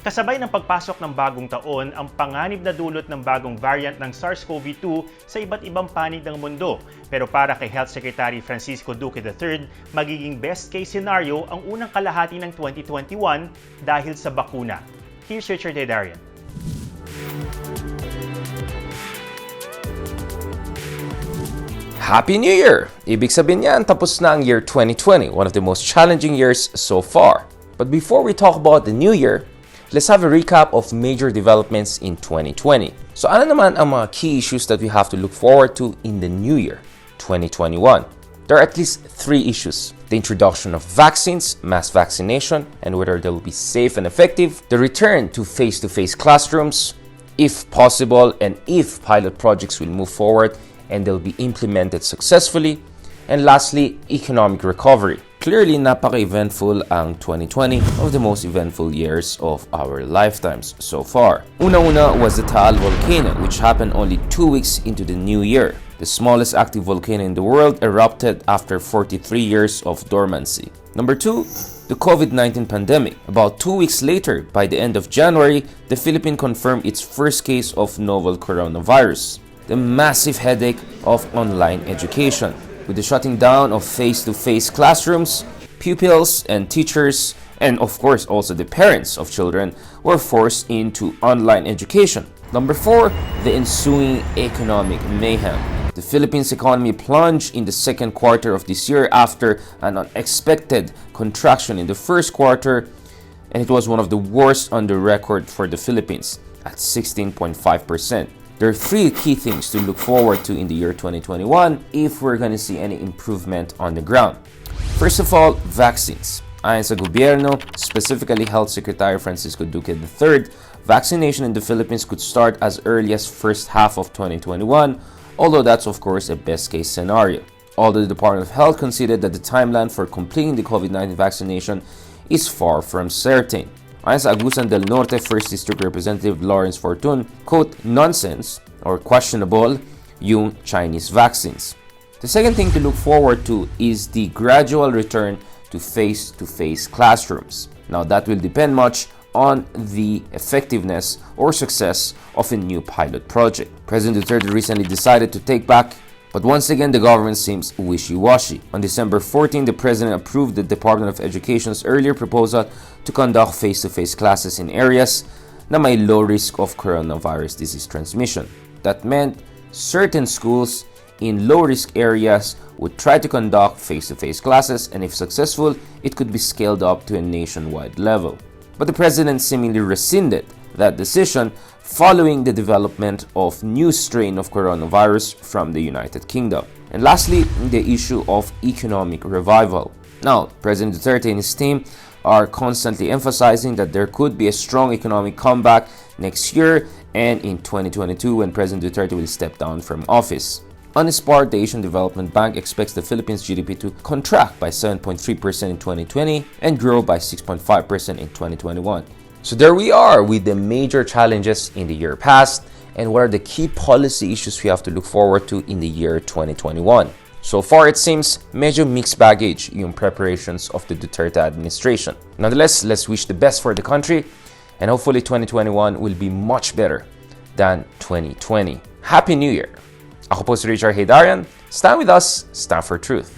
Kasabay ng pagpasok ng bagong taon, ang panganib na dulot ng bagong variant ng SARS-CoV-2 sa iba't ibang panig ng mundo. Pero para kay Health Secretary Francisco Duque III, magiging best case scenario ang unang kalahati ng 2021 dahil sa bakuna. Here's Richard Hedarian. Happy New Year! Ibig sabihin niyan, tapos na ang year 2020, one of the most challenging years so far. But before we talk about the new year, let's have a recap of major developments in 2020. So ano naman ang mga key issues that we have to look forward to in the new year, 2021? There are at least 3 issues. The introduction of vaccines, mass vaccination, and whether they will be safe and effective. The return to face-to-face classrooms, if possible, and if pilot projects will move forward and they'll be implemented successfully. And lastly, economic recovery. Clearly, napaka-eventful ang 2020, one of the most eventful years of our lifetimes so far. Una-una was the Taal volcano, which happened only 2 weeks into the new year. The smallest active volcano in the world erupted after 43 years of dormancy. Number 2, the COVID-19 pandemic. About 2 weeks later, by the end of January, the Philippines confirmed its first case of novel coronavirus. The massive headache of online education. With the shutting down of face-to-face classrooms, pupils and teachers, and of course also the parents of children, were forced into online education. Number 4, the ensuing economic mayhem. The Philippines economy plunged in the second quarter of this year after an unexpected contraction in the first quarter, and it was one of the worst on the record for the Philippines at 16.5%. There are 3 key things to look forward to in the year 2021 if we're going to see any improvement on the ground. First of all, vaccines. Ayon sa gobyerno, specifically Health Secretary Francisco Duque III, vaccination in the Philippines could start as early as first half of 2021, although that's of course a best case scenario. Although the Department of Health considered that the timeline for completing the COVID-19 vaccination is far from certain. Ayon sa Agusan del Norte 1st District Representative Lawrence Fortun, quote, nonsense or questionable yung Chinese vaccines. The second thing to look forward to is the gradual return to face-to-face classrooms. Now that will depend much on the effectiveness or success of a new pilot project. President Duterte recently decided to take back, but once again the government seems wishy-washy. On December 14, the President approved the Department of Education's earlier proposal to conduct face-to-face classes in areas na may low risk of coronavirus disease transmission. That meant certain schools in low-risk areas would try to conduct face-to-face classes, and if successful, it could be scaled up to a nationwide level. But the President seemingly rescinded that decision following the development of new strain of coronavirus from the United Kingdom. And lastly, the issue of economic revival. Now, President Duterte and his team are constantly emphasizing that there could be a strong economic comeback next year and in 2022 when President Duterte will step down from office. On his part, the Asian Development Bank expects the Philippines GDP to contract by 7.3% in 2020 and grow by 6.5% in 2021. So there we are with the major challenges in the year past and what are the key policy issues we have to look forward to in the year 2021. So far, it seems medyo mixed baggage yung preparations of the Duterte administration. Nonetheless, let's wish the best for the country and hopefully 2021 will be much better than 2020. Happy New Year! Ako po si Richard Hedarian. Stand with us, stand for truth.